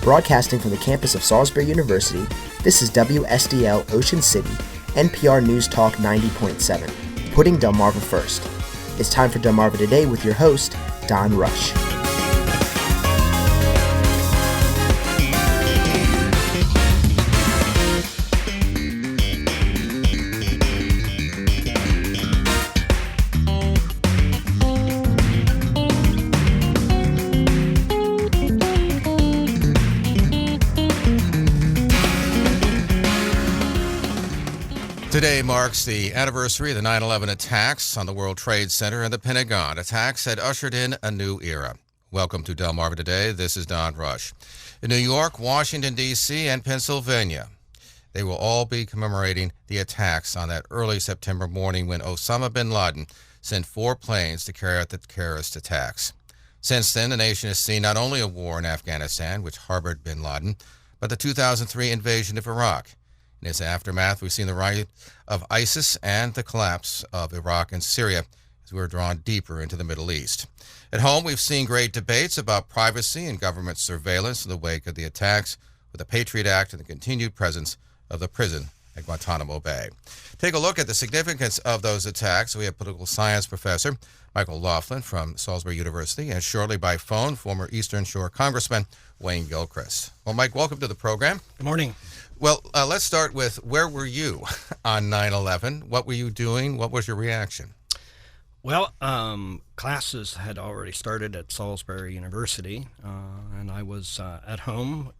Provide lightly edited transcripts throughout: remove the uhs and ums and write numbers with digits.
Broadcasting from the campus of Salisbury University, this is WSDL Ocean City, NPR News Talk 90.7, putting Delmarva first. It's time for Delmarva Today with your host, Don Rush. Today marks the anniversary of the 9/11 attacks on the World Trade Center and the Pentagon. Attacks had ushered in a new era. Welcome to Delmarva Today. This is Don Rush. In New York, Washington, D.C., and Pennsylvania, they will all be commemorating the attacks on that early September morning when Osama bin Laden sent 4 planes to carry out the terrorist attacks. Since then, the nation has seen not only a war in Afghanistan, which harbored bin Laden, but the 2003 invasion of Iraq. In its aftermath, we've seen the rise of ISIS and the collapse of Iraq and Syria as we're drawn deeper into the Middle East. At home, we've seen great debates about privacy and government surveillance in the wake of the attacks, with the Patriot Act and the continued presence of the prison at Guantanamo Bay. Take a look at the significance of those attacks. We have political science professor Michael Laughlin from Salisbury University, and shortly by phone, former Eastern Shore Congressman Wayne Gilchrist. Well, Mike, welcome to the program. Good morning. Well, let's start with, where were you on 9/11? What were you doing? What was your reaction? Well, classes had already started at Salisbury University, and I was at home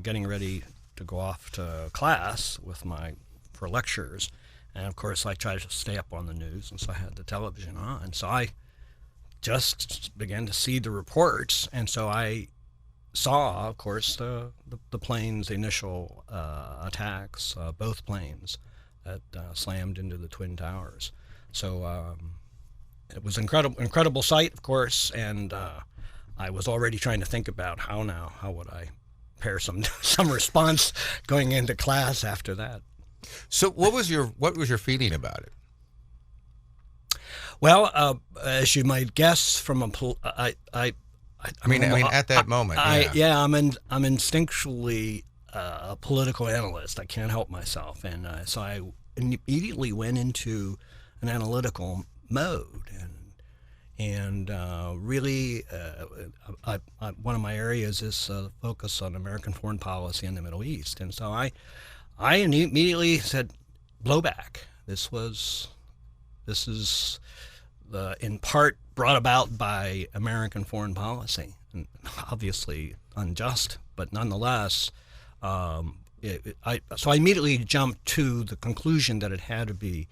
getting ready to go off to class for lectures. And, of course, I tried to stay up on the news, and so I had the television on. So I just began to see the reports, and so I saw, of course, the planes' initial attacks, both planes that slammed into the Twin Towers. So it was incredible sight, of course, and I was already trying to think about how would I prepare some response going into class after that. So what was your feeling about it? Well, as you might guess from I mean, at that moment, I'm instinctually a political analyst. I can't help myself, and so I immediately went into an analytical mode, and really, one of my areas is focus on American foreign policy in the Middle East, and so I immediately said, blowback. This is in part brought about by American foreign policy, and obviously unjust, but nonetheless, so I immediately jumped to the conclusion that it had to be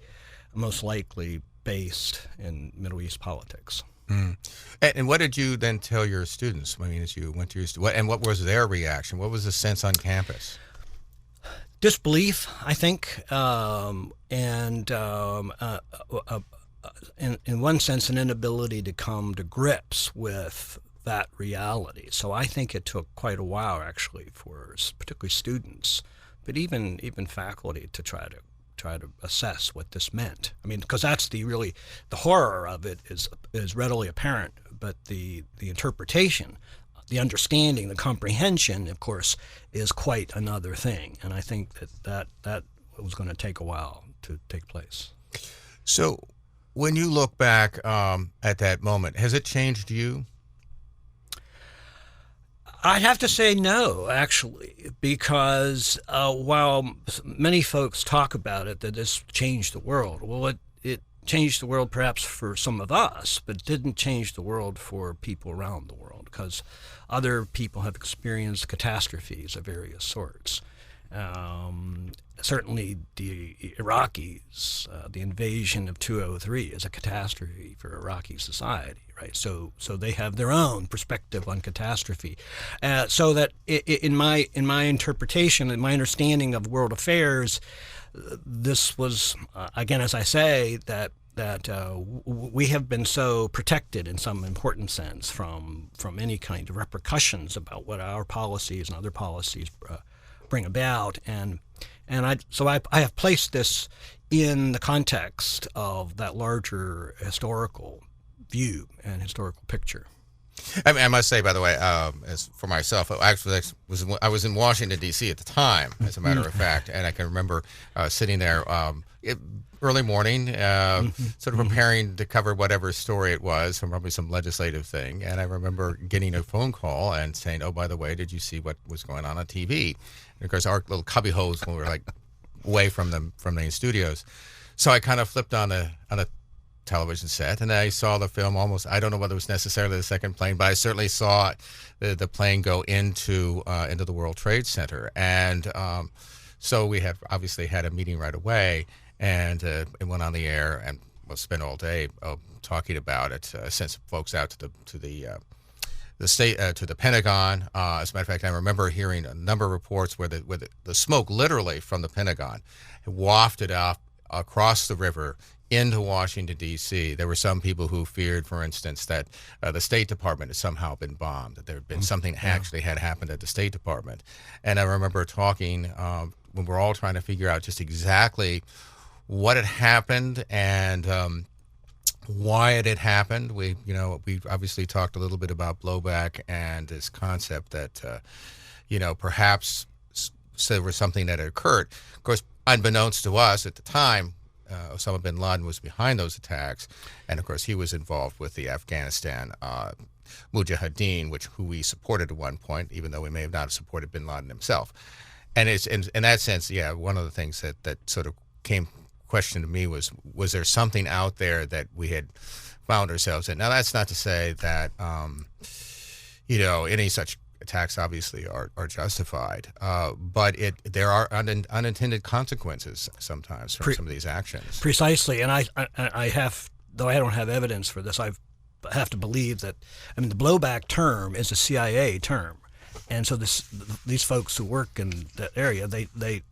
most likely based in Middle East politics. Mm. And what did you then tell your students? I mean, as you went to what was their reaction? What was the sense on campus? Disbelief, I think, in one sense, an inability to come to grips with that reality. So I think it took quite a while, actually, for particularly students, but even faculty to try to assess what this meant. I mean, because that's the horror of it is readily apparent, but the interpretation, the understanding, the comprehension, of course, is quite another thing. And I think that was going to take a while to take place. So when you look back at that moment, has it changed you? I'd have to say no, actually, because while many folks talk about it, that this changed the world, well, it changed the world perhaps for some of us, but it didn't change the world for people around the world, because other people have experienced catastrophes of various sorts. Certainly the Iraqis, the invasion of 2003 is a catastrophe for Iraqi society, right? So they have their own perspective on catastrophe. So that in my interpretation and my understanding of world affairs, this was, again, as I say, that we have been so protected in some important sense from any kind of repercussions about what our policies and other policies bring about, and I have placed this in the context of that larger historical view and historical picture. I mean, I must say, by the way, as for myself, I was in Washington D.C. at the time, as a matter of fact, and I can remember sitting there early morning, sort of preparing to cover whatever story it was, probably some legislative thing. And I remember getting a phone call and saying, "Oh, by the way, did you see what was going on TV?" And of course, our little cubby holes when we were like away from the main studios. So I kind of flipped on a television set, and I saw the film almost. I don't know whether it was necessarily the second plane, but I certainly saw the plane go into the World Trade Center, and so we had obviously had a meeting right away, and it went on the air, and we'll spend all day talking about it. Sent some folks out to the state to the Pentagon. As a matter of fact, I remember hearing a number of reports where the smoke literally from the Pentagon wafted up across the river into Washington, D.C. There were some people who feared, for instance, that the State Department had somehow been bombed, that there had been something actually had happened at the State Department. And I remember talking when we're all trying to figure out just exactly what had happened and why it had happened. We obviously talked a little bit about blowback and this concept that, perhaps there was something that had occurred. Of course, unbeknownst to us at the time, Osama bin Laden was behind those attacks, and of course he was involved with the Afghanistan Mujahideen, who we supported at one point, even though we may have not supported bin Laden himself. And it's in that sense, one of the things that sort of came question to me was there something out there that we had found ourselves in? Now that's not to say that any such attacks obviously are justified, but there are unintended consequences sometimes from some of these actions. Precisely, and I have, though I don't have evidence for this, I have to believe that, the blowback term is a CIA term, and so these folks who work in that area, they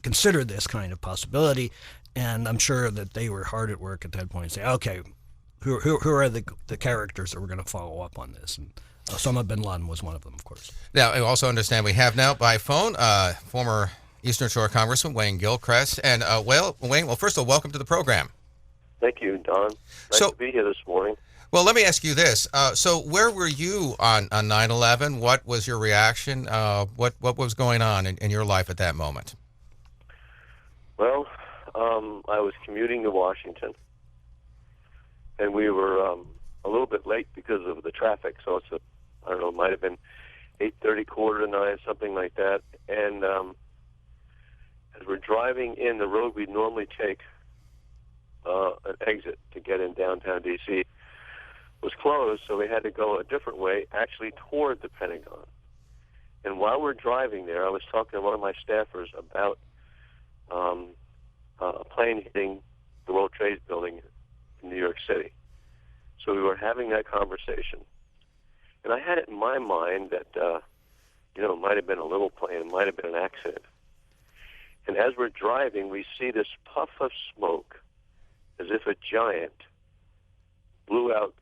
consider this kind of possibility, and I'm sure that they were hard at work at that point, saying, okay, who are the characters that we're going to follow up on this? And Osama bin Laden was one of them, of course. Now, I also understand we have now by phone former Eastern Shore Congressman Wayne Gilchrist. And, Wayne, first of all, welcome to the program. Thank you, Don. Nice to be here this morning. Well, let me ask you this. So where were you on 9/11? What was your reaction? What was going on in your life at that moment? Well, I was commuting to Washington, and we were a little bit late because of the traffic, so it might have been 8:30, 8:45, something like that. And as we're driving in, the road we normally take, an exit to get in downtown D.C., was closed, so we had to go a different way, actually toward the Pentagon. And while we're driving there, I was talking to one of my staffers about a plane hitting the World Trade Building in New York City. So we were having that conversation. And I had it in my mind that, it might have been a little plane, it might have been an accident. And as we're driving, we see this puff of smoke, as if a giant blew out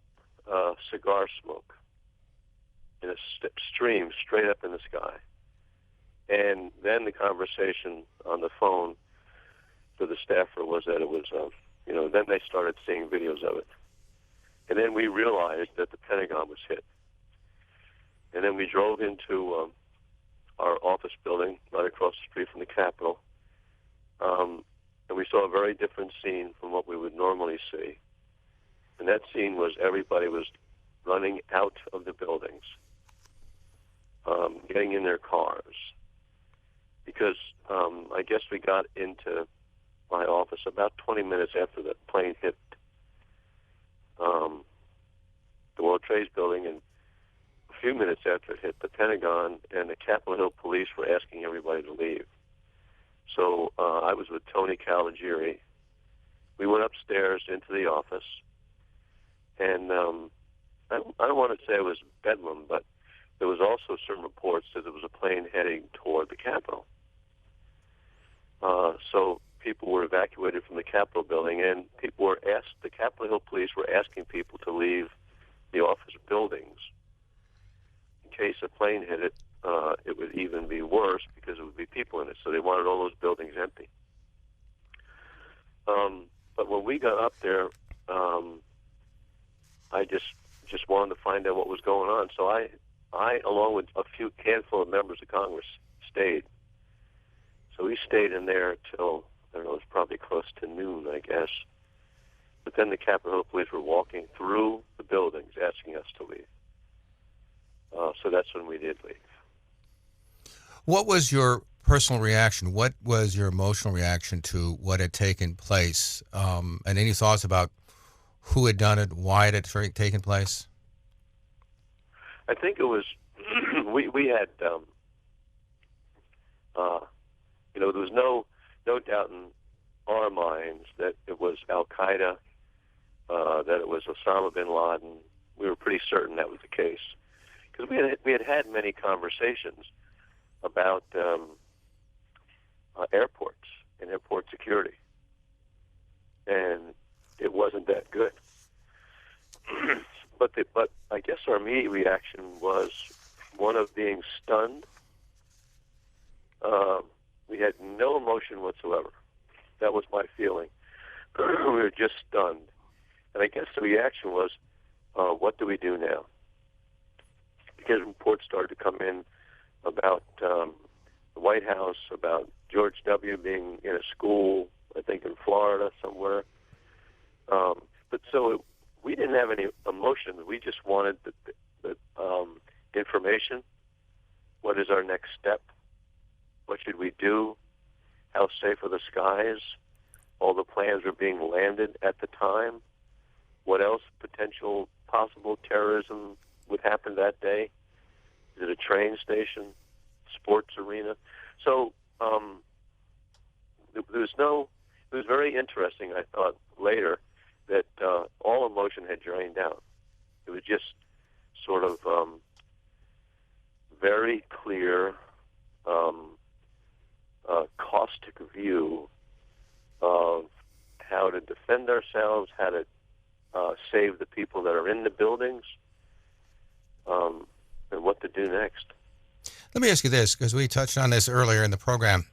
cigar smoke in a stream straight up in the sky. And then the conversation on the phone to the staffer was that it was, then they started seeing videos of it. And then we realized that the Pentagon was hit. And then we drove into our office building right across the street from the Capitol. And we saw a very different scene from what we would normally see. And that scene was everybody was running out of the buildings, getting in their cars. Because I guess we got into my office about 20 minutes after the plane hit the World Trade Building, and a few minutes after it hit the Pentagon, and the Capitol Hill police were asking everybody to leave. So I was with Tony Caligiuri. We went upstairs into the office, and I don't want to say it was bedlam, but there was also some reports that there was a plane heading toward the Capitol. So people were evacuated from the Capitol building, and the Capitol Hill police were asking people to leave the office buildings in case a plane hit it. It would even be worse because there would be people in it, so they wanted all those buildings empty. But when we got up there, I just just wanted to find out what was going on. So I along with a handful of members of Congress, stayed. So we stayed in there till, I don't know, it was probably close to noon, I guess. But then the Capitol Hill Police were walking through the buildings asking us to leave. So that's when we did leave. What was your personal reaction? What was your emotional reaction to what had taken place? And any thoughts about who had done it, why it had taken place? I think it was, we had, there was no doubt in our minds that it was Al-Qaeda, that it was Osama bin Laden. We were pretty certain that was the case. Because we had many conversations about airports and airport security. And it wasn't that good. But I guess our immediate reaction was one of being stunned. We had no emotion whatsoever. That was my feeling. We were just stunned. And I guess the reaction was, what do we do now? Because reports started to come in about the White House, about George W. being in a school, I think in Florida somewhere. But so we didn't have any emotion. We just wanted the information. What is our next step? What should we do? How safe are the skies? All the plans were being landed at the time. What else potential possible terrorism would happen that day? Is it a train station, sports arena? So it was very interesting, I thought, later, that all emotion had drained out. It was just sort of very clear, caustic view of how to defend ourselves, how to save the people that are in the buildings, and what to do next. Let me ask you this, because we touched on this earlier in the program.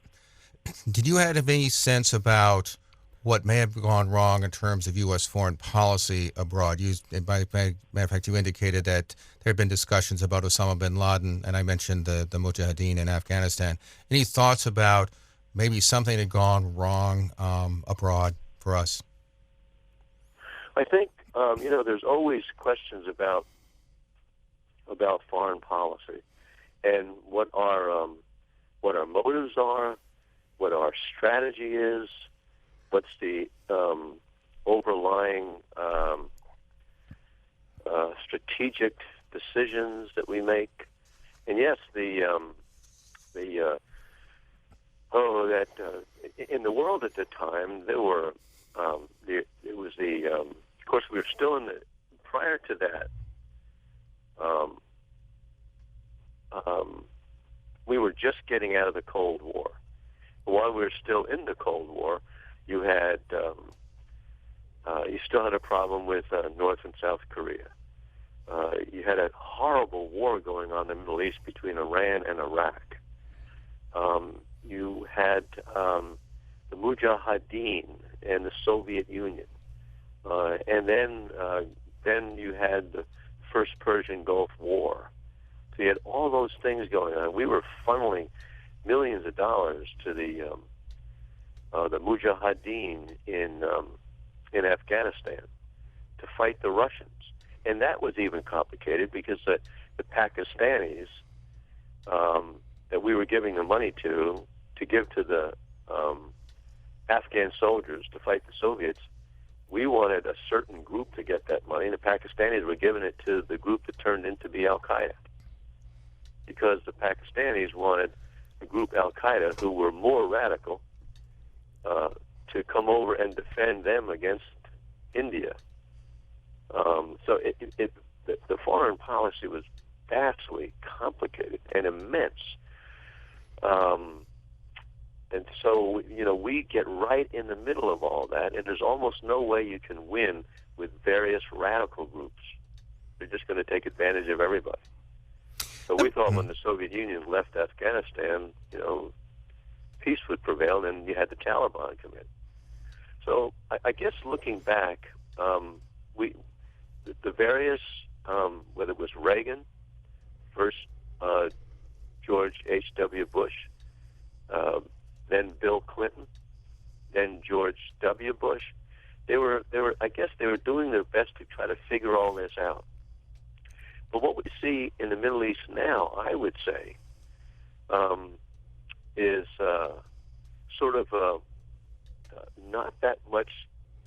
Did you have any sense about what may have gone wrong in terms of U.S. foreign policy abroad? By matter of fact, you indicated that there had been discussions about Osama bin Laden, and I mentioned the Mujahideen in Afghanistan. Any thoughts about maybe something had gone wrong abroad for us? I think, there's always questions about foreign policy and what our motives are, what our strategy is, what's the overlying strategic decisions that we make. And yes, in the world at the time, there were of course, we were still prior to that, we were just getting out of the Cold War. While we were still in the Cold War, you still had a problem with North and South Korea. You had a horrible war going on in the Middle East between Iran and Iraq. You had the Mujahideen and the Soviet Union. And then you had the First Persian Gulf War. So you had all those things going on. We were funneling millions of dollars to the Mujahideen in Afghanistan to fight the Russians. And that was even complicated because the Pakistanis that we were giving the money to give to the Afghan soldiers to fight the Soviets, we wanted a certain group to get that money, and the Pakistanis were giving it to the group that turned into be Al-Qaeda, because the Pakistanis wanted the group Al-Qaeda, who were more radical, to come over and defend them against India. So the foreign policy was vastly complicated and immense. And so, we get right in the middle of all that, and there's almost no way you can win with various radical groups. They're just going to take advantage of everybody. So we thought when the Soviet Union left Afghanistan, peace would prevail, and you had the Taliban come in. So I guess looking back, the various whether it was Reagan, first George H.W. Bush, then Bill Clinton, then George W. Bush. I guess they were doing their best to try to figure all this out. But what we see in the Middle East now, I would say, is sort of not that much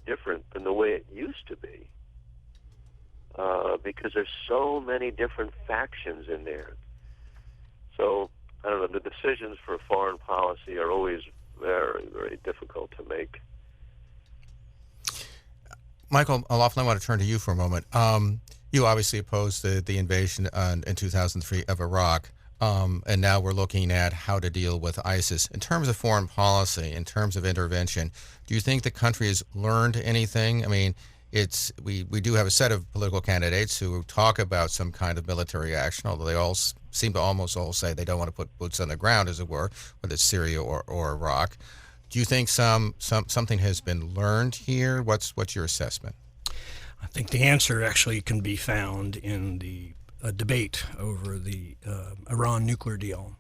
different than the way it used to be, because there's so many different factions in there. So, I don't know, the decisions for foreign policy are always very, very difficult to make. Michael, I want to turn to you for a moment. You obviously opposed the invasion in 2003 of Iraq, and now we're looking at how to deal with ISIS. In terms of foreign policy, in terms of intervention, do you think the country has learned anything? I mean, we do have a set of political candidates who talk about some kind of military action, although they all seem to almost all say they don't want to put boots on the ground, as it were, whether it's Syria or Iraq. Do you think something has been learned here? What's your assessment? I think the answer actually can be found in the debate over the Iran nuclear deal.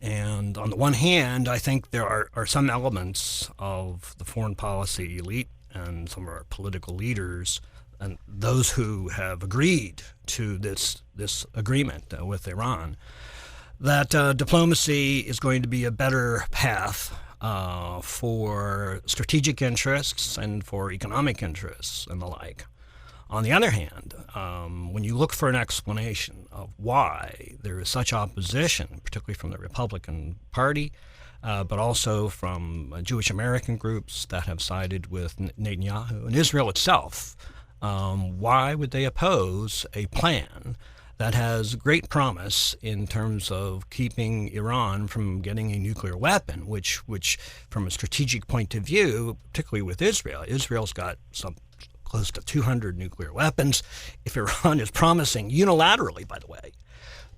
And on the one hand, I think there are some elements of the foreign policy elite and some of our political leaders and those who have agreed to this agreement with Iran, that diplomacy is going to be a better path for strategic interests and for economic interests and the like. On the other hand, when you look for an explanation of why there is such opposition, particularly from the Republican Party, but also from Jewish American groups that have sided with Netanyahu and Israel itself, why would they oppose a plan that has great promise in terms of keeping Iran from getting a nuclear weapon, which from a strategic point of view, particularly with Israel, Israel's got some close to 200 nuclear weapons. If Iran is promising unilaterally, by the way,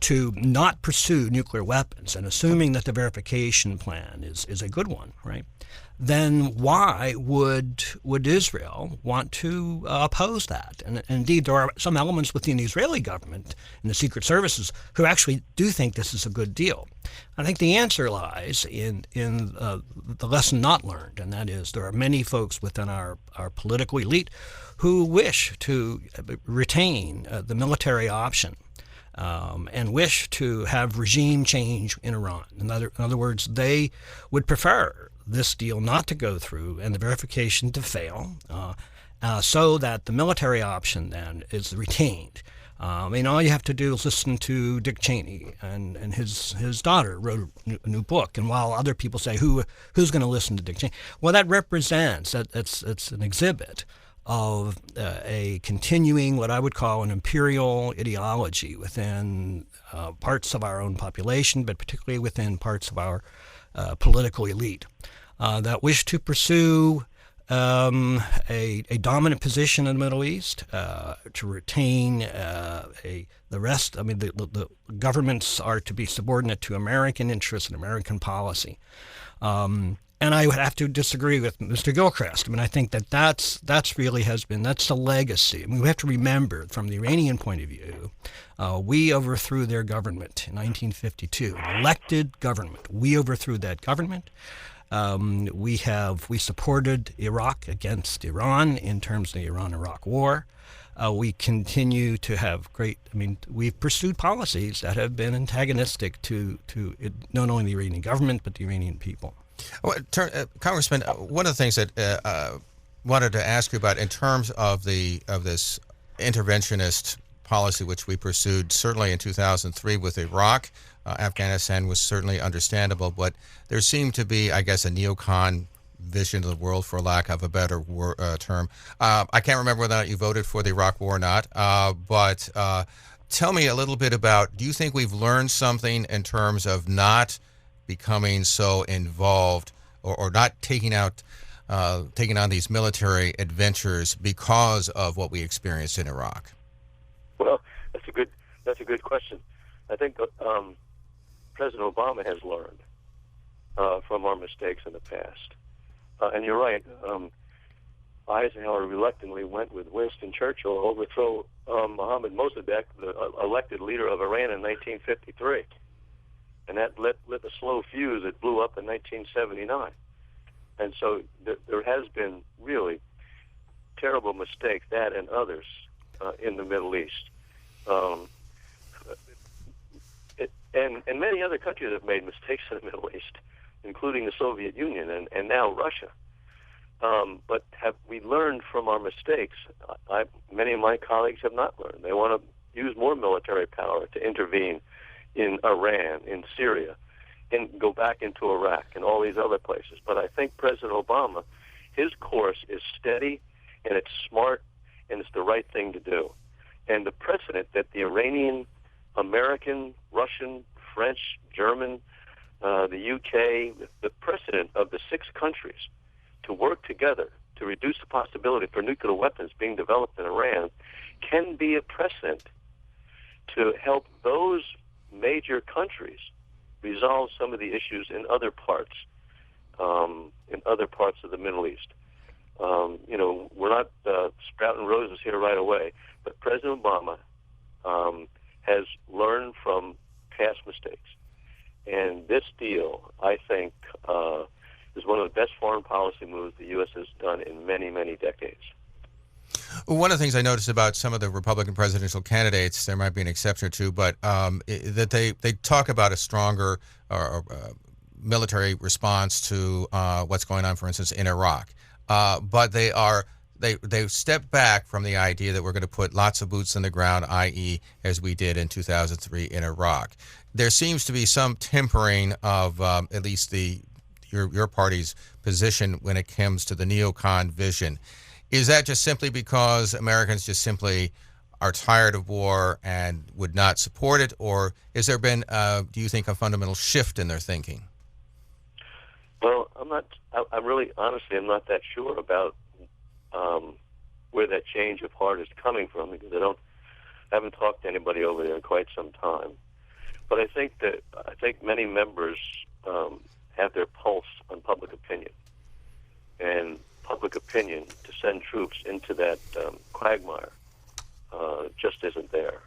to not pursue nuclear weapons, and assuming that the verification plan is a good one, right, then why would Israel want to oppose that? And indeed, there are some elements within the Israeli government and the secret services who actually do think this is a good deal. I think the answer lies in the lesson not learned, and that is there are many folks within our political elite who wish to retain the military option. And wish to have regime change in Iran. In other words, they would prefer this deal not to go through and the verification to fail, so that the military option then is retained. All you have to do is listen to Dick Cheney, and his daughter wrote a new book. And while other people say who's going to listen to Dick Cheney, well, that represents it's an exhibit of a continuing, what I would call an imperial ideology within parts of our own population, but particularly within parts of our political elite that wish to pursue a dominant position in the Middle East, to retain the rest. I mean, the governments are to be subordinate to American interests and American policy. And I would have to disagree with Mr. Gilchrist. I mean, I think that's really has been, that's the legacy. I mean, we have to remember from the Iranian point of view, we overthrew their government in 1952, an elected government. We overthrew that government. We supported Iraq against Iran in terms of the Iran-Iraq war. We continue to have we've pursued policies that have been antagonistic to not only the Iranian government, but the Iranian people. Congressman, one of the things that wanted to ask you about in terms of this interventionist policy which we pursued certainly in 2003 with Iraq, Afghanistan was certainly understandable, but there seemed to be, I guess, a neocon vision of the world, for lack of a better term. I can't remember whether or not you voted for the Iraq War or not, but tell me a little bit about, do you think we've learned something in terms of not becoming so involved or not taking on these military adventures because of what we experienced in Iraq? Well, that's a good question. I think President Obama has learned from our mistakes in the past. And you're right. Eisenhower reluctantly went with Winston Churchill to overthrow Mohammad Mossadegh, the elected leader of Iran in 1953. And that lit a slow fuse that blew up in 1979. And so there has been really terrible mistakes, that and others, in the Middle East. And many other countries have made mistakes in the Middle East, including the Soviet Union and now Russia. But have we learned from our mistakes? Many of my colleagues have not learned. They want to use more military power to intervene in Iran, in Syria, and go back into Iraq and all these other places. But I think President Obama, his course is steady, and it's smart, and it's the right thing to do. And the precedent that the Iranian, American, Russian, French, German, the UK, the precedent of the 6 countries to work together to reduce the possibility for nuclear weapons being developed in Iran can be a precedent to help those major countries resolve some of the issues in other parts of the Middle East. We're not sprouting roses here right away, but President Obama has learned from past mistakes. And this deal, I think, is one of the best foreign policy moves the U.S. has done in many, many decades. One of the things I noticed about some of the Republican presidential candidates, there might be an exception or two, but that they talk about a stronger military response to what's going on, for instance, in Iraq. But they step back from the idea that we're going to put lots of boots on the ground, i.e., as we did in 2003 in Iraq. There seems to be some tempering of at least your party's position when it comes to the neocon vision. Is that just simply because Americans just simply are tired of war and would not support it, or has there been, do you think, a fundamental shift in their thinking? Well, I'm really, honestly, I'm not that sure about where that change of heart is coming from, because I haven't talked to anybody over there in quite some time. But I think many members have their pulse on public opinion, and public opinion to send troops into that quagmire just isn't there.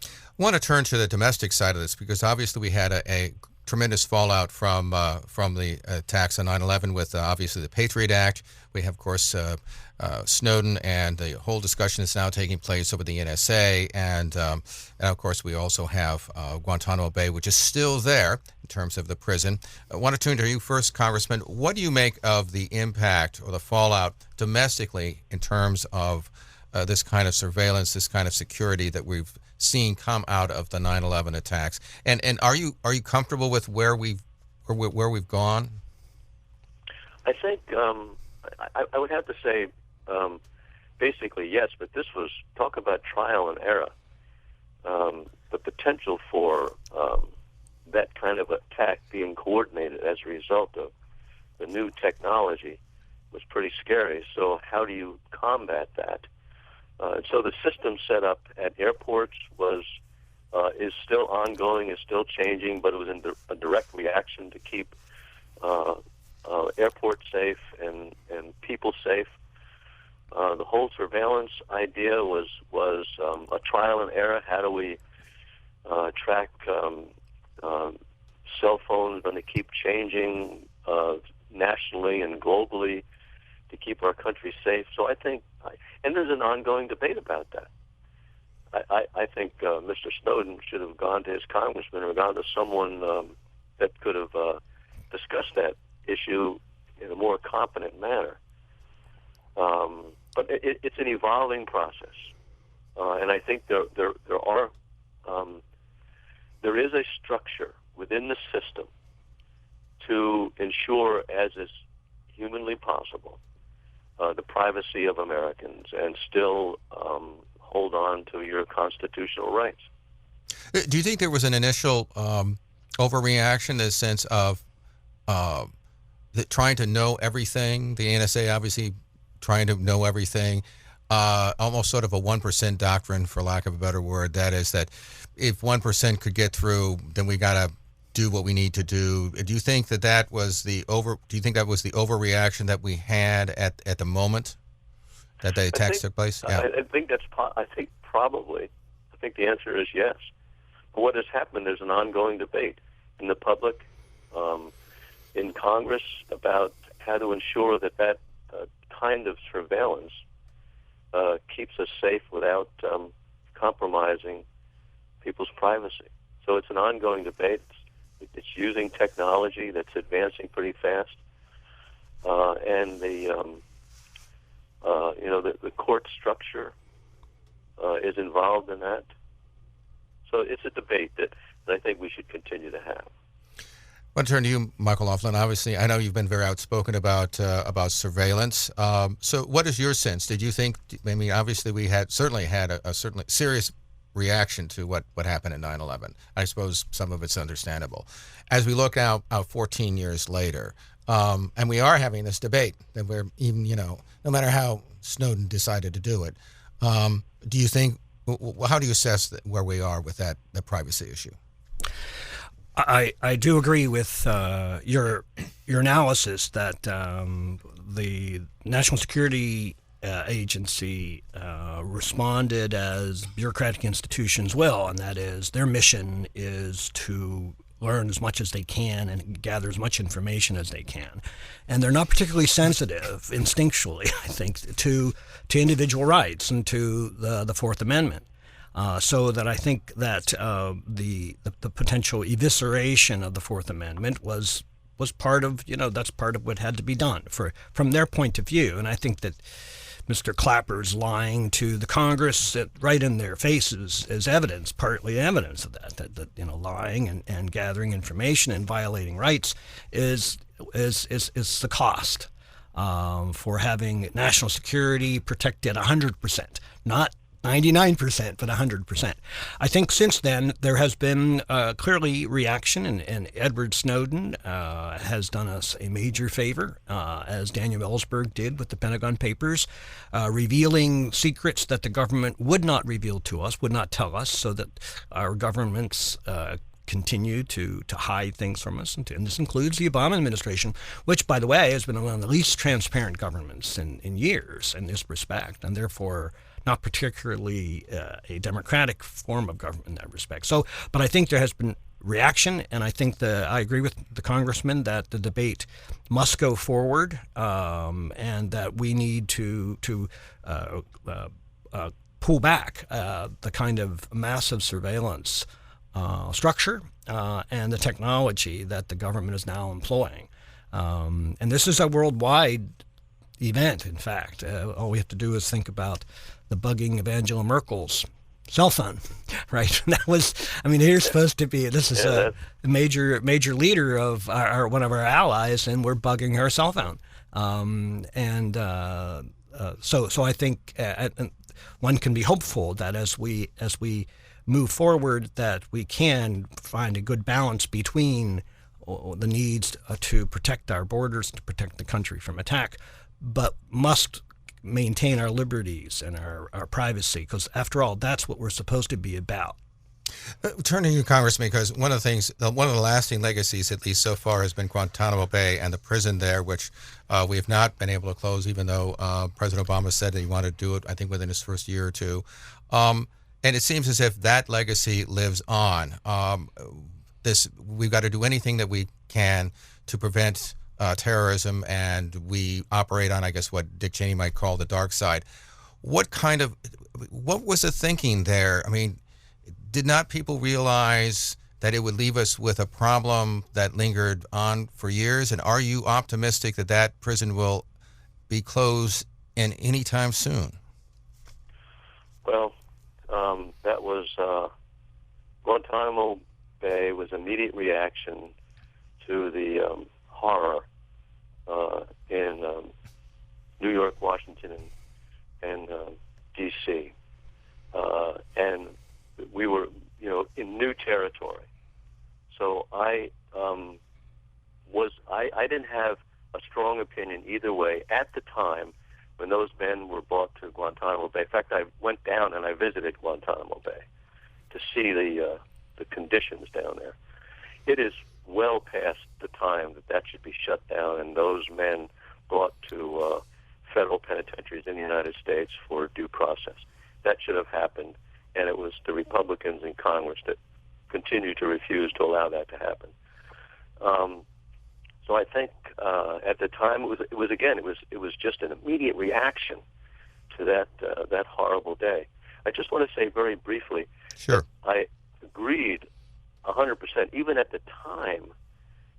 I want to turn to the domestic side of this, because obviously we had a tremendous fallout from the attacks on 9/11 with obviously the Patriot Act. We have, of course, Snowden and the whole discussion that's now taking place over the NSA, and of course we also have Guantanamo Bay, which is still there in terms of the prison. I want to turn to you first, Congressman. What do you make of the impact or the fallout domestically in terms of this kind of surveillance, this kind of security that we've seen come out of the 9/11 attacks? And are you comfortable with where we've gone? I think I would have to say basically yes, but this was, talk about trial and error. The potential for that kind of attack being coordinated as a result of the new technology was pretty scary. So how do you combat that? So the system set up at airports is still ongoing, is still changing, but it was in a direct reaction to keep airports safe and people safe. The whole surveillance idea was a trial and error. How do we track cell phones when they keep changing nationally and globally to keep our country safe? So I think, and there's an ongoing debate about that. I think Mr. Snowden should have gone to his congressman or gone to someone that could have discussed that issue in a more competent manner. But it's an evolving process, and I think there is a structure within the system to ensure, as is humanly possible, the privacy of Americans and still hold on to your constitutional rights. Do you think there was an initial overreaction in the sense of trying to know everything? The NSA obviously trying to know everything, almost sort of a 1% doctrine, for lack of a better word. That is that if 1% could get through, then we got to do what we need to do. Do you think that was the overreaction that we had at the moment? that the attacks took place? Yeah. I think probably. I think the answer is yes. But what has happened is an ongoing debate in the public, in Congress, about how to ensure that kind of surveillance keeps us safe without compromising people's privacy. So it's an ongoing debate. It's using technology that's advancing pretty fast, and the court structure is involved in that. So it's a debate that I think we should continue to have. I want to turn to you, Michael Laughlin. Obviously, I know you've been very outspoken about surveillance. So what is your sense? Did you think, I mean, obviously we certainly had a certainly serious reaction to what happened in 9/11. I suppose some of it's understandable. As we look out 14 years later, and we are having this debate that we're even, no matter how Snowden decided to do it, do you think, how do you assess where we are with the privacy issue? I do agree with your analysis that the National Security Agency responded as bureaucratic institutions will, and that is their mission is to learn as much as they can and gather as much information as they can. And they're not particularly sensitive, instinctually, I think, to individual rights and to the Fourth Amendment. So that I think that the potential evisceration of the Fourth Amendment was part of, that's part of what had to be done from their point of view. And I think that Mr. Clapper's lying to the Congress right in their faces is evidence, partly evidence of that lying and gathering information and violating rights is the cost for having national security protected 100%, not 99%, but 100%. I think since then there has been clearly reaction, and Edward Snowden has done us a major favor, as Daniel Ellsberg did with the Pentagon Papers, revealing secrets that the government would not reveal to us, would not tell us, so that our governments continue to hide things from us. And this includes the Obama administration, which, by the way, has been one of the least transparent governments in years in this respect, and therefore not particularly a democratic form of government in that respect. So, but I think there has been reaction, and I think I agree with the congressman that the debate must go forward, and that we need to pull back the kind of massive surveillance structure and the technology that the government is now employing. And this is a worldwide event, in fact. All we have to do is think about the bugging of Angela Merkel's cell phone, right? That was, here's supposed to be, this is a major leader of one of our allies, and we're bugging her cell phone. So I think one can be hopeful that as we move forward, that we can find a good balance between the needs to protect our borders, to protect the country from attack, but must maintain our liberties and our privacy, because after all, that's what we're supposed to be about. Turning to you, Congressman, because one of the lasting legacies, at least so far, has been Guantanamo Bay and the prison there, which we have not been able to close, even though President Obama said that he wanted to do it, I think, within his first year or two. And it seems as if that legacy lives on. We've got to do anything that we can to prevent terrorism, and we operate on, I guess, what Dick Cheney might call the dark side. What was the thinking there? Did not people realize that it would leave us with a problem that lingered on for years? And are you optimistic that prison will be closed in any time soon? Well, that was Guantanamo Bay was immediate reaction to the horror in New York, Washington, and D.C. And we were, in new territory. So I didn't have a strong opinion either way at the time when those men were brought to Guantanamo Bay. In fact, I went down and I visited Guantanamo Bay to see the conditions down there. It is well past the time that should be shut down and those men brought to federal penitentiaries in the United States for due process. That should have happened, and it was the Republicans in Congress that continue to refuse to allow that to happen. So I think at the time it was just an immediate reaction to that horrible day. I just want to say very briefly, Sure. I agreed 100%, even at the time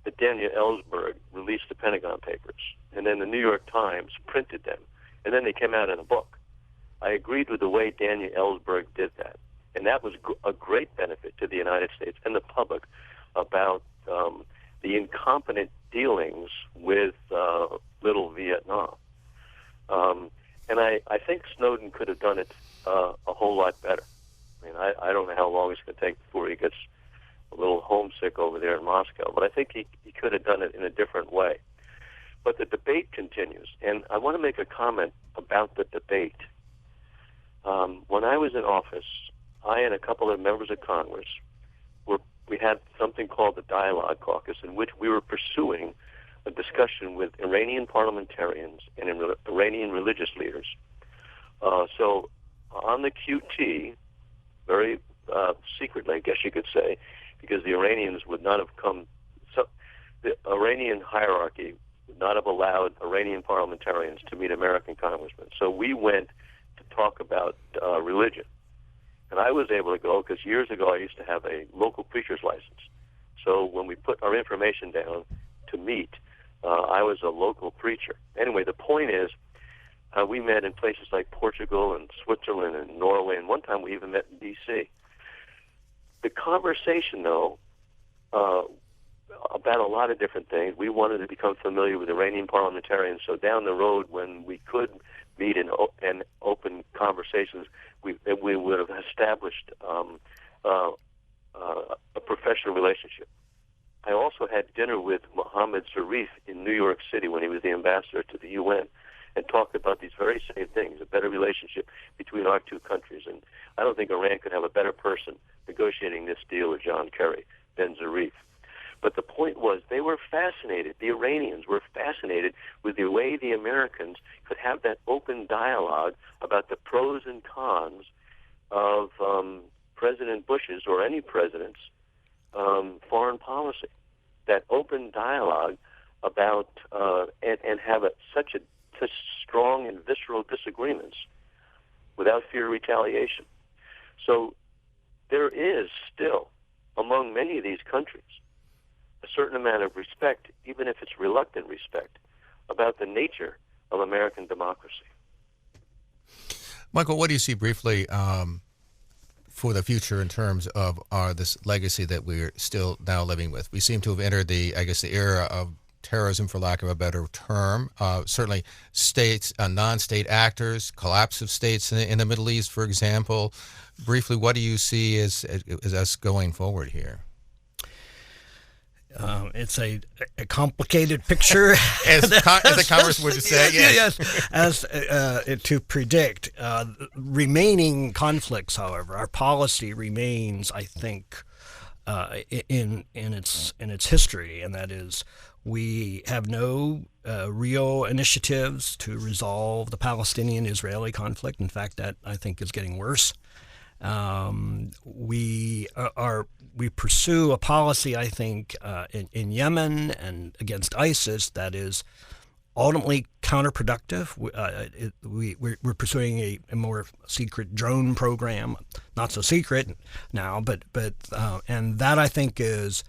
that Daniel Ellsberg released the Pentagon Papers, and then the New York Times printed them, and then they came out in a book. I agreed with the way Daniel Ellsberg did that, and that was a great benefit to the United States and the public about the incompetent dealings with Little Vietnam. And I think Snowden could have done it a whole lot better. I mean, I don't know how long it's going to take before he gets a little homesick over there in Moscow, but I think he could have done it in a different way. But the debate continues, and I want to make a comment about the debate. When I was in office, I and a couple of members of Congress we had something called the Dialogue Caucus, in which we were pursuing a discussion with Iranian parliamentarians and Iranian religious leaders. So on the QT, very secretly, I guess you could say, because the Iranians would not have come, so the Iranian hierarchy would not have allowed Iranian parliamentarians to meet American congressmen. So we went to talk about religion. And I was able to go because years ago I used to have a local preacher's license. So when we put our information down to meet, I was a local preacher. Anyway, the point is, we met in places like Portugal and Switzerland and Norway, and one time we even met in D.C. The conversation, though, about a lot of different things, we wanted to become familiar with Iranian parliamentarians, so down the road when we could meet in open conversations, we would have established a professional relationship. I also had dinner with Mohammad Zarif in New York City when he was the ambassador to the UN, and talked about these very same things, a better relationship between our two countries. And I don't think Iran could have a better person negotiating this deal with John Kerry than Zarif. But the point was, they were fascinated, the Iranians were fascinated with the way the Americans could have that open dialogue about the pros and cons of President Bush's or any president's foreign policy. That open dialogue about and have such strong and visceral disagreements without fear of retaliation. So there is still, among many of these countries, a certain amount of respect, even if it's reluctant respect, about the nature of American democracy. Michael, what do you see briefly for the future in terms of this legacy that we're still now living with? We seem to have entered the era of terrorism, for lack of a better term. Certainly states, non-state actors, collapse of states in the Middle East, for example. Briefly, what do you see as us going forward here? It's a complicated picture. as the Congress would say, yes. As to predict. Remaining conflicts, however, our policy remains, I think, in its history, and that is, we have no real initiatives to resolve the Palestinian-Israeli conflict. In fact, that I think is getting worse. We pursue a policy, I think, in Yemen and against ISIS that is ultimately counterproductive. We're pursuing a more secret drone program, not so secret now, but and that I think is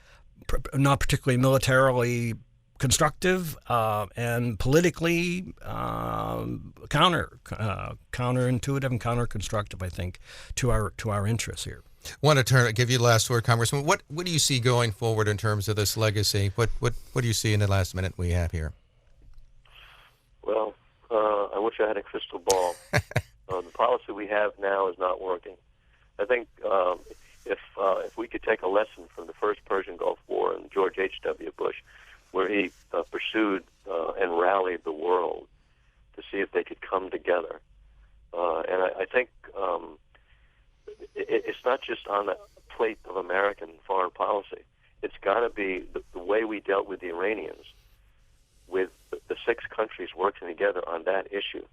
not particularly militarily constructive and politically counterintuitive and counterconstructive, I think, to our interests here. I want to give you the last word, Congressman. What do you see going forward in terms of this legacy? What do you see in the last minute we have here? Well, I wish I had a crystal ball. The policy we have now is not working. I think if we could take a lesson from the first Persian Gulf War and George H.W. Bush, where he pursued and rallied the world to see if they could come together. And I think it's not just on the plate of American foreign policy. It's got to be the way we dealt with the Iranians, with the 6 countries working together on that issue.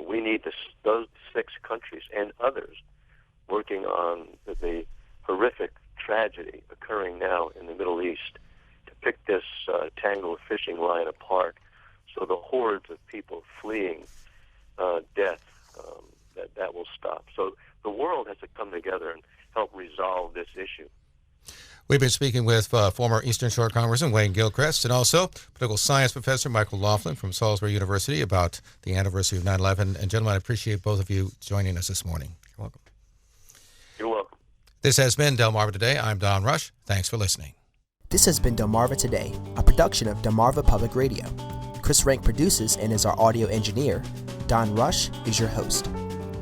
We need those 6 countries and others working on the horrific tragedy occurring now in the Middle East to pick this tangled fishing line apart so the hordes of people fleeing death, that will stop. So the world has to come together and help resolve this issue. We've been speaking with former Eastern Shore Congressman Wayne Gilchrist and also political science professor Michael Laughlin from Salisbury University about the anniversary of 9/11. And gentlemen, I appreciate both of you joining us this morning. You're welcome. You're welcome. This has been Delmarva Today. I'm Don Rush. Thanks for listening. This has been Delmarva Today, a production of Delmarva Public Radio. Chris Rank produces and is our audio engineer. Don Rush is your host.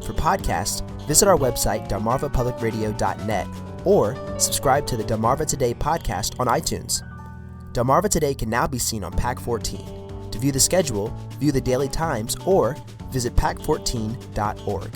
For podcasts, visit our website, delmarvapublicradio.net, or subscribe to the Delmarva Today podcast on iTunes. Delmarva Today can now be seen on PAC 14. To view the schedule, view the daily times, or visit pac14.org.